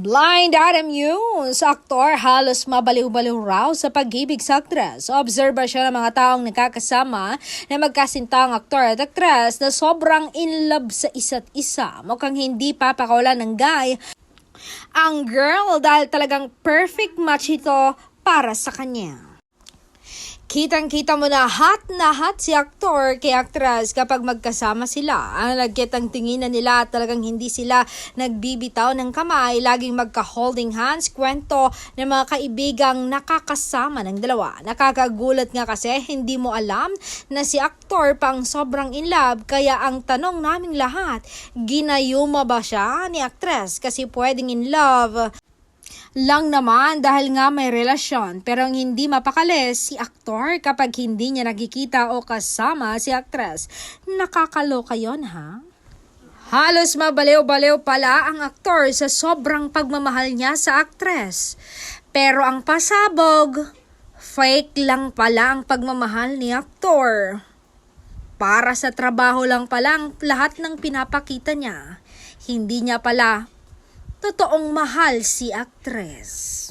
Blind item news, aktor halos mabaliw-baliw raw sa pag-ibig sa aktres. Obserba siya ng mga taong nakakasama na magkasintang aktor at aktres na sobrang in love sa isa't isa. Mukhang hindi papakawalan ng guy ang girl dahil talagang perfect match ito para sa kanya. Kitang-kita mo na hot si aktor kay actress kapag magkasama sila. Ang lagkit ang tinginan nila at talagang hindi sila nagbibitaw ng kamay. Laging magka-holding hands, kwento ng mga kaibigang nakakasama ng dalawa. Nakakagulat nga kasi hindi mo alam na si aktor pang sobrang in love. Kaya ang tanong naming lahat, ginayuma ba siya ni actress kasi pwedeng in love lang naman dahil nga may relasyon, pero ang hindi mapakali si aktor kapag hindi niya nakikita o kasama si aktres. Nakakaloka yon, ha? Halos mabaliw-baliw pala ang aktor sa sobrang pagmamahal niya sa aktres. Pero ang pasabog, fake lang pala ang pagmamahal ni aktor. Para sa trabaho lang pala ang lahat ng pinapakita niya. Hindi niya pala totoong mahal si aktres.